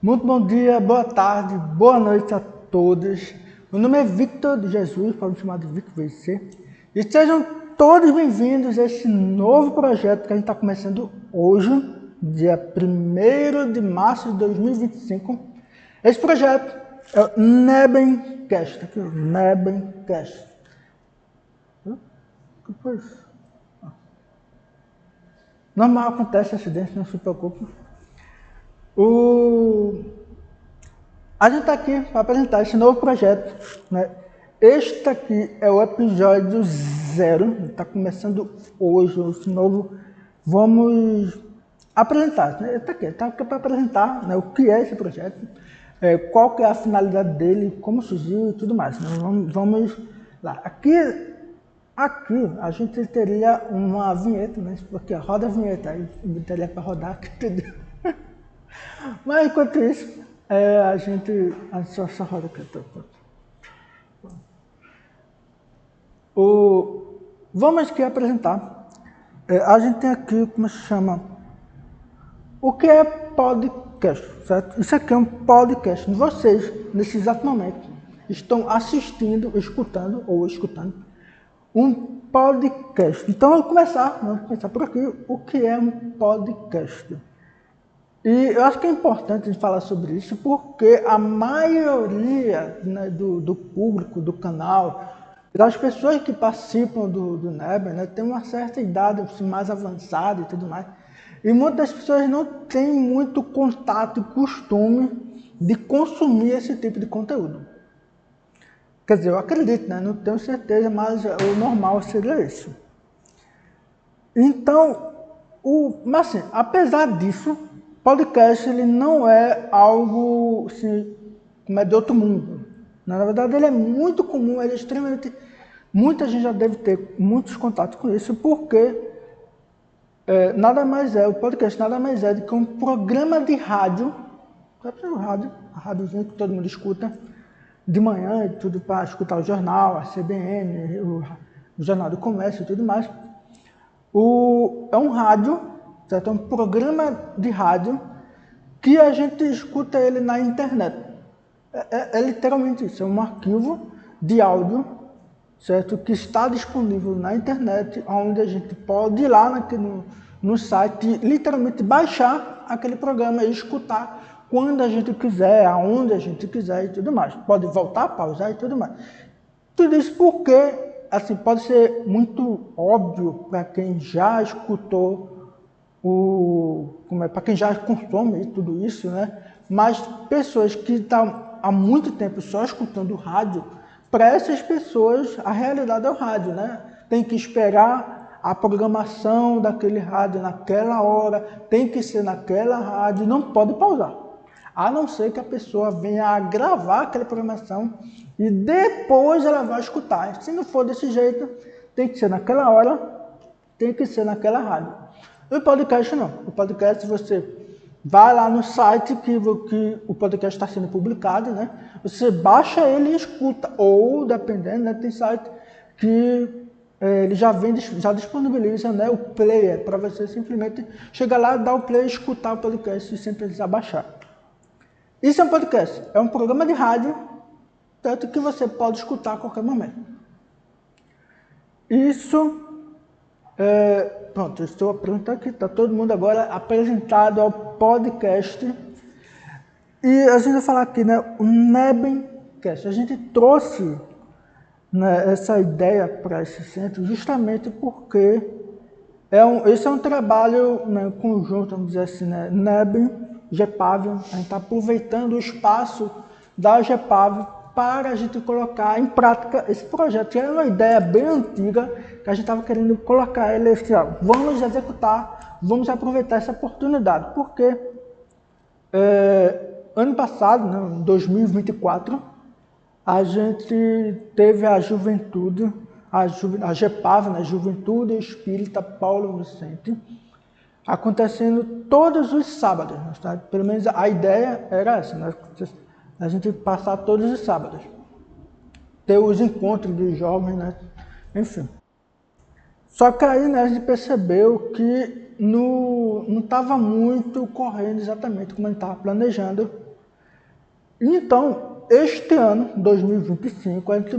Muito bom dia, boa tarde, boa noite a todos. Meu nome é Victor de Jesus, pode me chamar de Victor VC. E sejam todos bem-vindos a esse novo projeto que a gente está começando hoje, dia 1º de março de 2025. Esse projeto é o Nebencast, aqui, o Nebencast. O que foi isso? Normal, acontece acidente, não se preocupe. A gente está aqui para apresentar esse novo projeto, né? Este aqui é o episódio 0, está começando hoje, esse novo. Vamos apresentar, né? Está aqui para apresentar, né, o que é esse projeto, qual que é a finalidade dele, como surgiu e tudo mais. Né? Vamos lá. Aqui a gente teria uma vinheta, né? Porque roda a vinheta, aí teria para rodar aqui, entendeu? Mas enquanto isso, a gente só roda aqui. Vamos aqui apresentar. A gente tem aqui, como se chama? O que é podcast, certo? Isso aqui é um podcast. Vocês, nesse exato momento, estão assistindo, escutando um podcast. Então, vamos começar por aqui. O que é um podcast? E eu acho que é importante a gente falar sobre isso porque a maioria, né, do público, do canal, das pessoas que participam do Neber, né, tem uma certa idade assim, mais avançada e tudo mais. E muitas pessoas não têm muito contato e costume de consumir esse tipo de conteúdo. Quer dizer, eu acredito, né, não tenho certeza, mas o normal seria isso. Então, mas assim, apesar disso, podcast ele não é algo assim, como é de outro mundo. Na verdade, ele é muito comum, ele é extremamente. Muita gente já deve ter muitos contatos com isso, porque nada mais é, o podcast nada mais é do que um programa de rádio, a rádiozinha que todo mundo escuta, de manhã e tudo para escutar o jornal, a CBN, o Jornal do Comércio e tudo mais. É um rádio, certo? É um programa de rádio que a gente escuta ele na internet. É literalmente isso, é um arquivo de áudio, certo? Que está disponível na internet, onde a gente pode ir lá no site, literalmente baixar aquele programa e escutar quando a gente quiser, aonde a gente quiser e tudo mais. Pode voltar, pausar e tudo mais. Tudo isso porque, assim, pode ser muito óbvio para quem já escutou para quem já consome tudo isso, né? Mas pessoas que estão há muito tempo só escutando rádio, para essas pessoas a realidade é o rádio, né? Tem que esperar a programação daquele rádio naquela hora, tem que ser naquela rádio, não pode pausar. A não ser que a pessoa venha a gravar aquela programação e depois ela vai escutar. Se não for desse jeito, tem que ser naquela hora, tem que ser naquela rádio. O podcast não. O podcast você vai lá no site que o podcast está sendo publicado, né? Você baixa ele e escuta. Ou, dependendo, né, tem site que ele já disponibiliza, né, o player para você simplesmente chegar lá, dar o play e escutar o podcast sem precisar baixar. Isso é um podcast. É um programa de rádio, tanto que você pode escutar a qualquer momento. Isso... pronto, eu estou apresentando aqui, está todo mundo agora apresentado ao podcast. E a gente vai falar aqui, né, o Nebencast. A gente trouxe, né, essa ideia para esse centro justamente porque esse é um trabalho, né, conjunto, vamos dizer assim, né, Neben, GEPAV. A gente está aproveitando o espaço da GEPAV para a gente colocar em prática esse projeto, que é uma ideia bem antiga, que a gente estava querendo colocar ele assim, ó, vamos executar, vamos aproveitar essa oportunidade, porque ano passado, né, em 2024, a gente teve a juventude, a GEPAV, né, Juventude Espírita Paulo Vicente, acontecendo todos os sábados, tá? Pelo menos a ideia era essa, né? A gente passar todos os sábados, ter os encontros dos jovens, né? Enfim. Só que aí, né, a gente percebeu que não estava muito correndo exatamente como a gente estava planejando, Então, este ano, 2025, a gente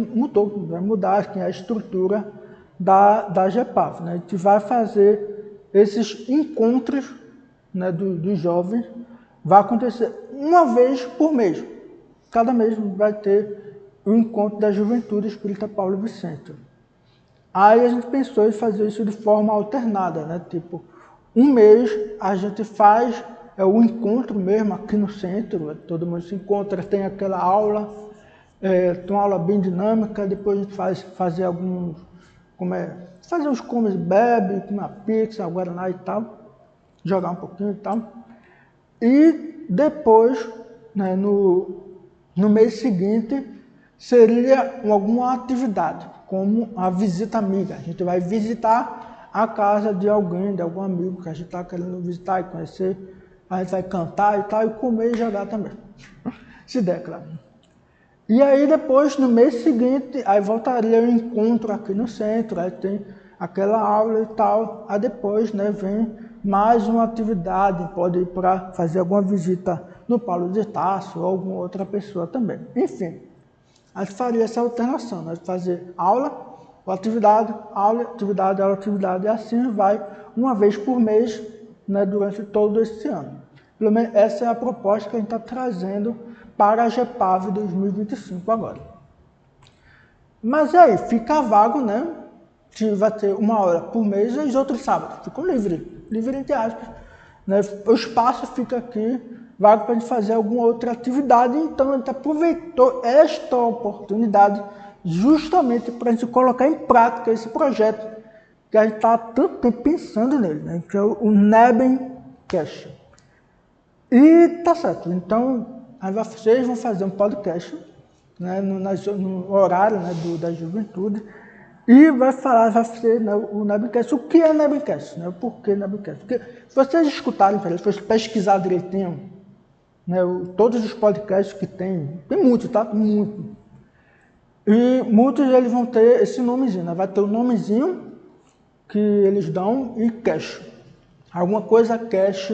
vai mudar aqui a estrutura da GEPAV, né? A gente vai fazer esses encontros, né, dos jovens, vai acontecer uma vez por mês. Cada mês vai ter o encontro da Juventude Espírita Paulo Vicente. Aí a gente pensou em fazer isso de forma alternada, né? Tipo, um mês a gente faz o encontro mesmo aqui no centro, todo mundo se encontra, tem aquela aula, tem uma aula bem dinâmica, depois a gente fazer alguns, fazer os comes e bebe, uma pizza, uma guaraná e tal, jogar um pouquinho e tal. E depois, né, no mês seguinte, seria alguma atividade, como a visita amiga. A gente vai visitar a casa de alguém, de algum amigo que a gente está querendo visitar e conhecer. A gente vai cantar e tal, e comer e jogar também. Se der, claro. E aí depois, no mês seguinte, aí voltaria o encontro aqui no centro, aí tem aquela aula e tal. Aí depois, né, vem mais uma atividade, pode ir para fazer alguma visita no Paulo de Tarso ou alguma outra pessoa também. Enfim, a gente faria essa alternação, né, de fazer aula, atividade, aula, atividade, aula, atividade, e assim vai uma vez por mês, né, durante todo esse ano. Pelo menos essa é a proposta que a gente está trazendo para a GEPAV 2025 agora. Mas aí, fica vago, né? Que vai ter uma hora por mês e os outros sábados ficam livre entre aspas. Né? O espaço fica aqui, vago para a gente fazer alguma outra atividade, então a gente aproveitou esta oportunidade justamente para a gente colocar em prática esse projeto que a gente está há tanto tempo pensando nele, né? Que é o Nebencast. E tá certo, então vocês vão fazer um podcast, né, no horário, né, da juventude, e vai ser, né, o Nebencast. O que é Nebencast? Né, o porquê Nebencast? Porque se vocês escutarem, se vocês pesquisar direitinho, né, todos os podcasts que tem muitos, tá? Muito. E muitos eles vão ter esse nomezinho, né? Vai ter o nomezinho que eles dão e cast. Alguma coisa cast,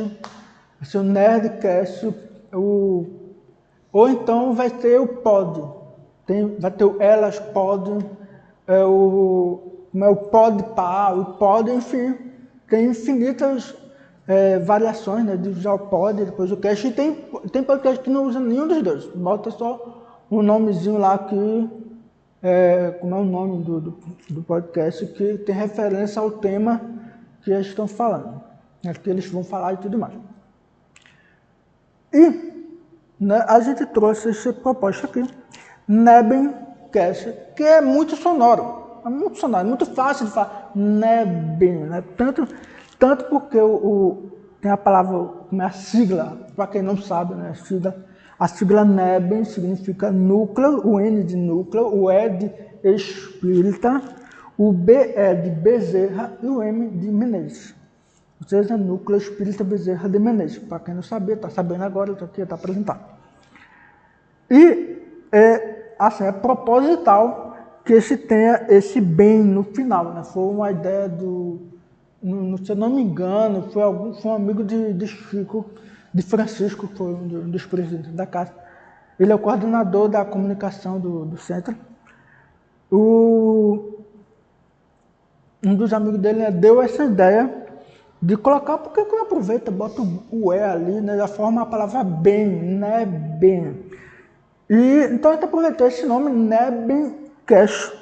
o Nerdcast, ou então vai ter o pod, vai ter o Elas Pod, o Podpah, o Pod, enfim, tem infinitas variações, né, de usar o pod, depois o cast, e tem podcast que não usa nenhum dos dois, bota só um nomezinho lá que, como é o nome do podcast, que tem referência ao tema que eles estão falando, né, que eles vão falar e tudo mais. E, né, a gente trouxe essa proposta aqui, Nebencast, que é muito sonoro, é muito fácil de falar, Neben, né? Tanto porque tem a palavra, como é a sigla, para quem não sabe, né, a sigla Neben significa núcleo, o N de núcleo, o E de espírita, o B é de Bezerra e o M de Menezes. Ou seja, Núcleo Espírita Bezerra de Menezes. Para quem não sabia, está sabendo agora, eu estou aqui para apresentar. E assim, é proposital que esse tenha esse bem no final, né? Foi uma ideia se eu não me engano, foi um amigo de Chico, de Francisco, que foi um dos presidentes da casa. Ele é o coordenador da comunicação do centro. Um dos amigos dele deu essa ideia de colocar, porque não aproveita, bota o E ali, né, já forma a palavra bem, né, bem. E então a gente aproveitou esse nome, Nebencast,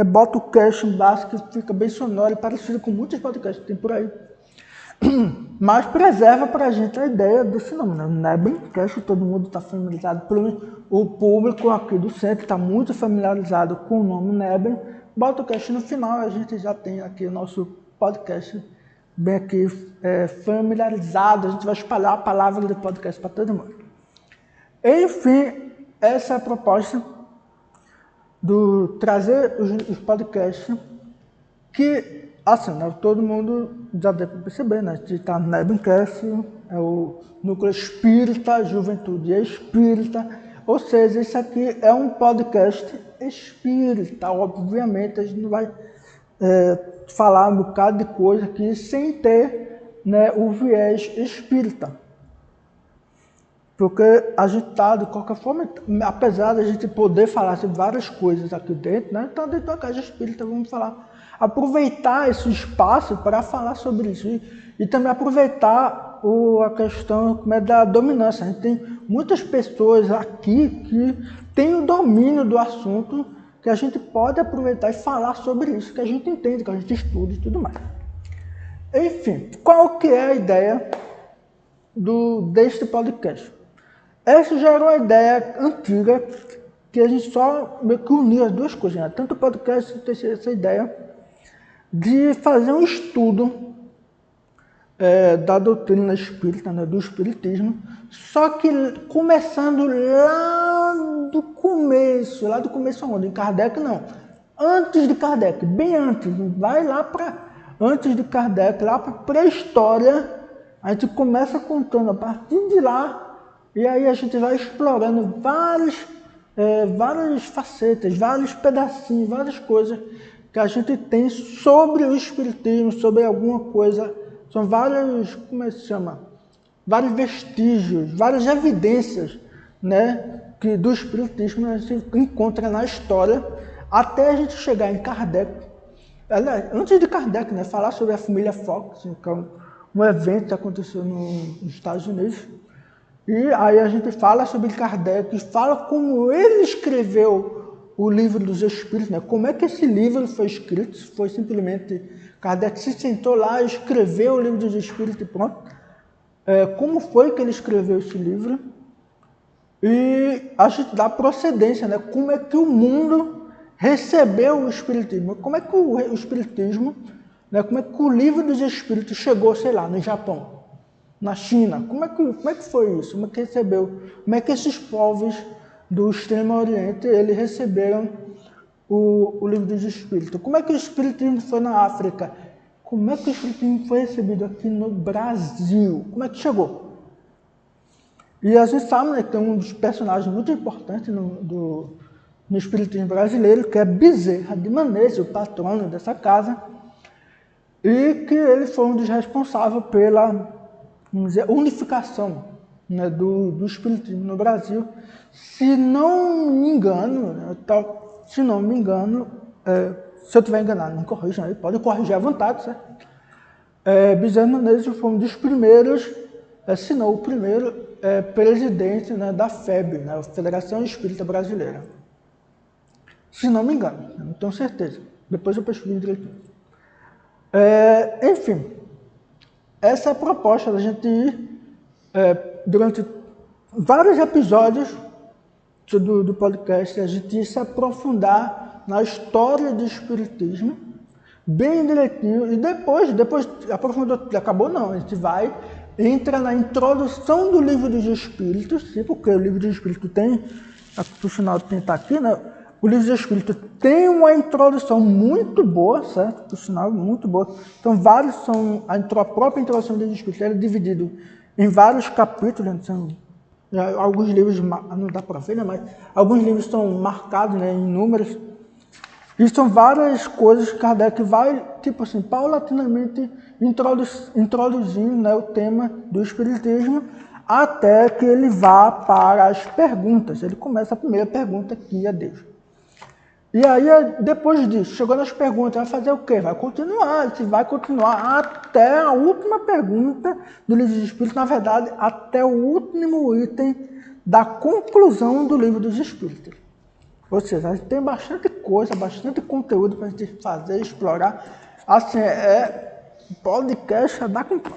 bota o cast embaixo que fica bem sonoro e parecido com muitos podcasts que tem por aí. Mas preserva pra gente a ideia desse nome, né, Nebencast, todo mundo está familiarizado, pelo menos o público aqui do centro está muito familiarizado com o nome Neben, bota o cast no final, a gente já tem aqui o nosso podcast bem aqui familiarizado, a gente vai espalhar a palavra do podcast para todo mundo. Enfim, essa é a proposta do trazer os podcasts que, assim, né, todo mundo já deve perceber, né? A gente está no Nebencast, é o Núcleo Espírita, Juventude Espírita, ou seja, isso aqui é um podcast espírita, obviamente a gente não vai falar um bocado de coisa aqui sem ter, né, o viés espírita. Porque a gente está, de qualquer forma, apesar de a gente poder falar sobre várias coisas aqui dentro, né? Então, dentro da Casa Espírita, vamos falar, aproveitar esse espaço para falar sobre isso. E também aproveitar a questão da dominância. A gente tem muitas pessoas aqui que têm o domínio do assunto, que a gente pode aproveitar e falar sobre isso, que a gente entende, que a gente estuda e tudo mais. Enfim, qual que é a ideia deste podcast? Essa já era uma ideia antiga, que a gente só meio que uniu as duas coisas, né? Tanto o podcast quanto essa ideia de fazer um estudo da doutrina espírita, né, do espiritismo, só que começando lá do começo onde? Em Kardec não, antes de Kardec, bem antes, vai lá para antes de Kardec, lá para pré-história, a gente começa contando a partir de lá, e aí a gente vai explorando várias facetas, vários pedacinhos, várias coisas que a gente tem sobre o espiritismo, sobre alguma coisa. São vários, como é que se chama? Vários vestígios, várias evidências, né, que do espiritismo a gente encontra na história, até a gente chegar em Kardec. Antes de Kardec, né, falar sobre a família Fox, que é um evento que aconteceu nos Estados Unidos. E aí a gente fala sobre Kardec, fala como ele escreveu o livro dos Espíritos, né? Como é que esse livro foi escrito, se foi simplesmente Kardec se sentou lá, escreveu o livro dos Espíritos e pronto. Como foi que ele escreveu esse livro? E a gente dá procedência, né? Como é que o mundo recebeu o Espiritismo? Como é que o Espiritismo, né? Como é que o livro dos Espíritos chegou, sei lá, no Japão? Na China, como é que foi isso? Como é que recebeu? Como é que esses povos do Extremo Oriente eles receberam o livro dos Espíritos? Como é que o Espiritismo foi na África? Como é que o Espiritismo foi recebido aqui no Brasil? Como é que chegou? E a gente sabe, né, que tem um dos personagens muito importantes no Espiritismo brasileiro, que é Bezerra de Menezes, o patrono dessa casa, e que ele foi um dos responsáveis pela, vamos dizer, unificação, né, do Espiritismo no Brasil. Se não me engano, se eu estiver enganado, me corrijam aí, pode corrigir à vontade, certo? Bezerra de Menezes foi um dos primeiros, se não o primeiro, presidente, né, da FEB, né, Federação Espírita Brasileira. Se não me engano, eu não tenho certeza. Depois eu pesquiso direitinho. Enfim, essa é a proposta da gente ir, durante vários episódios do podcast, a gente ir se aprofundar na história do Espiritismo, bem direitinho, e depois aprofundou, acabou não, a gente entra na introdução do Livro dos Espíritos, sim, porque o Livro dos Espíritos tem, por sinal tem tá aqui, né? O Livro dos Espíritos tem uma introdução muito boa, certo? Por sinal, muito boa. Então, a própria introdução do Livro dos Espíritos é dividido em vários capítulos, né? Alguns livros, não dá para ver, né? Mas alguns livros são marcados, né, em números. E são várias coisas que Kardec vai, tipo assim, paulatinamente introduzindo, né, o tema do Espiritismo, até que ele vá para as perguntas. Ele começa a primeira pergunta, que é Deus. E aí, depois disso, chegou nas perguntas, vai fazer o quê? Vai continuar até a última pergunta do Livro dos Espíritos, na verdade, até o último item da conclusão do Livro dos Espíritos. Ou seja, a gente tem bastante coisa, bastante conteúdo para a gente fazer, explorar. Assim, podcast a dar com pau.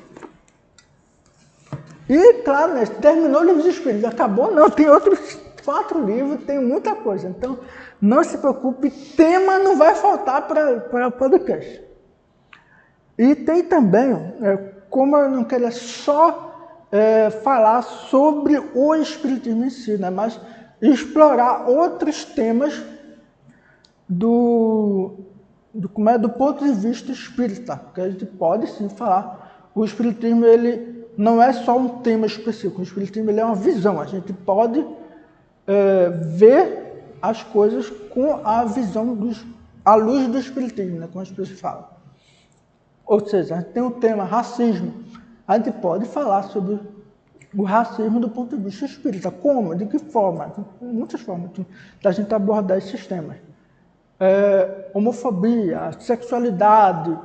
E, claro, né, terminou o Livro dos Espíritos, acabou não, tem outros 4 livros, tem muita coisa. Então, não se preocupe, tema não vai faltar para o podcast. E tem também, como eu não queria só falar sobre o Espiritismo em si, né, mas explorar outros temas do ponto de vista espírita, que a gente pode sim falar. O Espiritismo ele não é só um tema específico, o Espiritismo ele é uma visão, a gente pode ver as coisas com a visão à luz do Espiritismo, né, como as pessoas falam. Ou seja, a gente tem o tema racismo, a gente pode falar sobre o racismo do ponto de vista espírita. Como? De que forma? Tem muitas formas da gente abordar esses temas. Homofobia, sexualidade,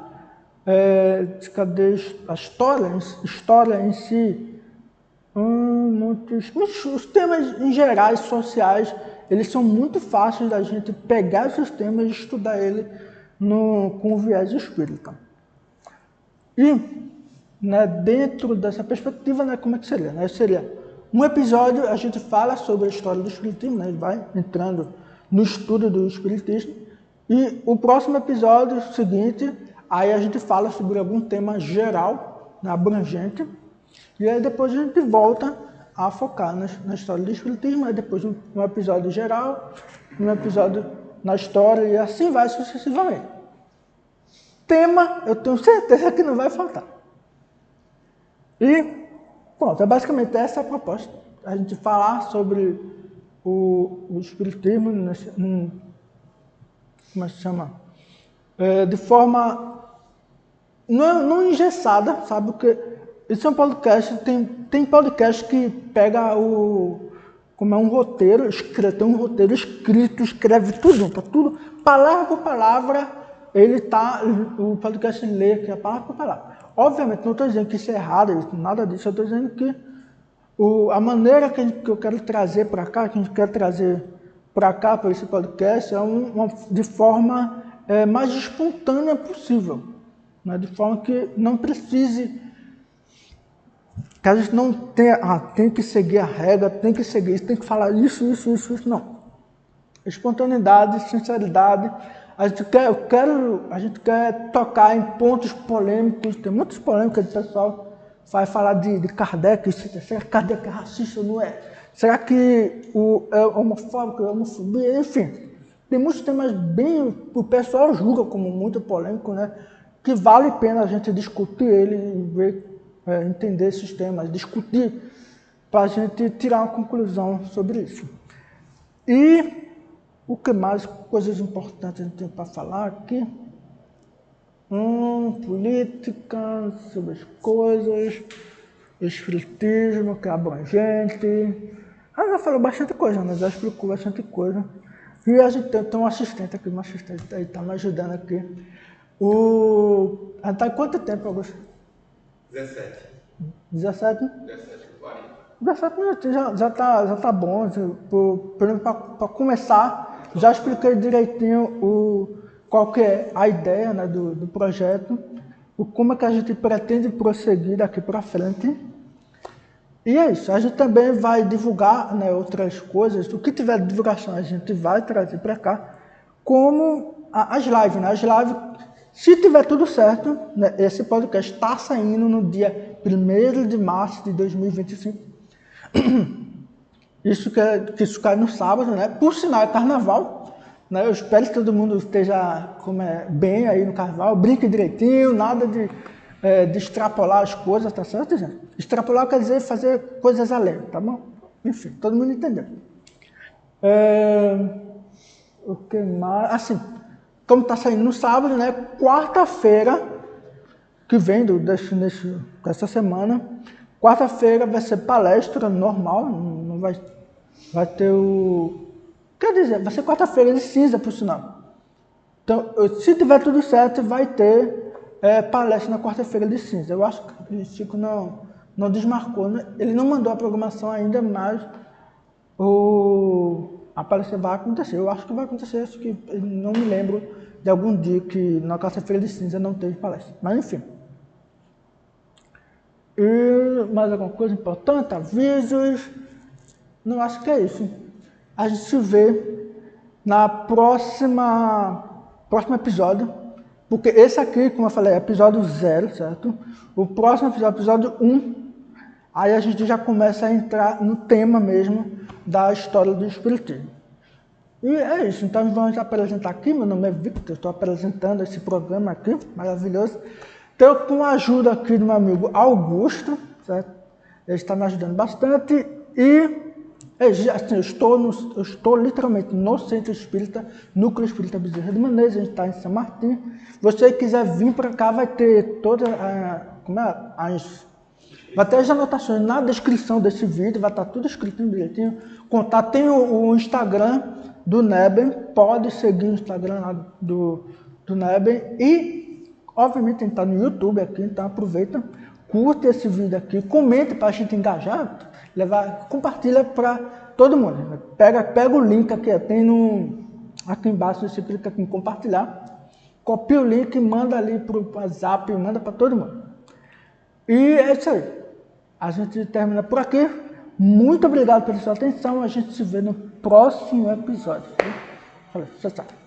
cadê a história em si, os temas em gerais, sociais, eles são muito fáceis da gente pegar esses temas e estudar ele com o viés espírita. E, né, dentro dessa perspectiva, né, como é que seria? Né? Seria um episódio, a gente fala sobre a história do espiritismo, né, ele vai entrando no estudo do espiritismo, e o próximo episódio seguinte, aí a gente fala sobre algum tema geral, né, abrangente, e aí depois a gente volta a focar na história do espiritismo, aí depois um episódio geral, um episódio na história, e assim vai sucessivamente. Tema, eu tenho certeza que não vai faltar. E, pronto, é basicamente essa a proposta. A gente falar sobre o espiritismo, como se chama? De forma não engessada, sabe? Porque isso é um podcast, tem podcast que pega como é um roteiro, tem um roteiro escrito, escreve tudo, tá tudo, palavra por palavra, o podcast lê aqui, palavra por palavra. Obviamente, não estou dizendo que isso é errado, nada disso, eu estou dizendo que a maneira que eu quero trazer para cá, que a gente quer trazer para cá, para esse podcast, é de forma mais espontânea possível, né? De forma que não precise, que a gente não tenha, tem que seguir a regra, tem que seguir isso, tem que falar isso, não. Espontaneidade, sinceridade. A gente quer tocar em pontos polêmicos, tem muitas polêmicas do pessoal vai falar de Kardec, será que Kardec é racista ou não é? Será que é homofóbico, é homofobia? Enfim, tem muitos temas o pessoal julga como muito polêmico, né? Que vale a pena a gente discutir ele e ver, entender esses temas, discutir para a gente tirar uma conclusão sobre isso. E o que mais, coisas importantes a gente tem para falar aqui? Política, sobre as coisas, espiritismo, que é abrangente. Já falou bastante coisa, né? Já explicou bastante coisa. E a gente tem um assistente aqui, aí está me ajudando aqui. A gente está em quanto tempo, Augusto? 17. 17? 17, 40. 17 minutos já tá bom. Para começar, já expliquei direitinho qual que é a ideia, né, do projeto, como é que a gente pretende prosseguir daqui para frente. E é isso, a gente também vai divulgar, né, outras coisas, o que tiver de divulgação a gente vai trazer para cá, como as lives, né? As lives, se tiver tudo certo, né, esse podcast está saindo no dia 1º de março de 2025. Isso cai no sábado, né? Por sinal, é carnaval. Eu espero que todo mundo esteja bem aí no carnaval, brinque direitinho, nada de extrapolar as coisas, tá certo, gente? Extrapolar quer dizer fazer coisas além, tá bom? Enfim, todo mundo entendeu. O que mais? Assim, como está saindo no sábado, né? Quarta-feira, que vem dessa semana, quarta-feira vai ser palestra normal, não vai ter Quer dizer, vai ser quarta-feira de cinza, por sinal. Então, se tiver tudo certo, vai ter palestra na quarta-feira de cinza. Eu acho que o Chico não desmarcou, né? Ele não mandou a programação ainda, mas a palestra vai acontecer. Eu acho que vai acontecer, acho que não me lembro de algum dia que na quarta-feira de cinza não teve palestra. Mas enfim. E mais alguma coisa importante? Avisos? Não, acho que é isso. A gente se vê na próximo episódio, porque esse aqui, como eu falei, é episódio 0, certo? O próximo episódio 1, aí a gente já começa a entrar no tema mesmo da história do espiritismo. E é isso, então vamos apresentar aqui, meu nome é Victor, estou apresentando esse programa aqui, maravilhoso. Então, com a ajuda aqui do meu amigo Augusto, certo? Ele está me ajudando bastante e assim, eu estou literalmente no Centro Espírita, Núcleo Espírita Bezerra de Menezes, a gente está em São Martim. Se você quiser vir para cá, vai ter todas Vai ter as anotações na descrição desse vídeo, vai estar tudo escrito direitinho. Contar, tem o Instagram do Neben, pode seguir o Instagram lá do Neben. E, obviamente, a gente está no YouTube aqui, então aproveita, curte esse vídeo aqui, comente para a gente engajar, compartilha para todo mundo. Pega o link aqui, tem aqui embaixo, você clica aqui em compartilhar, copia o link, manda ali para o WhatsApp, manda para todo mundo. E é isso aí. A gente termina por aqui. Muito obrigado pela sua atenção. A gente se vê no próximo episódio. Valeu, tchau, tchau.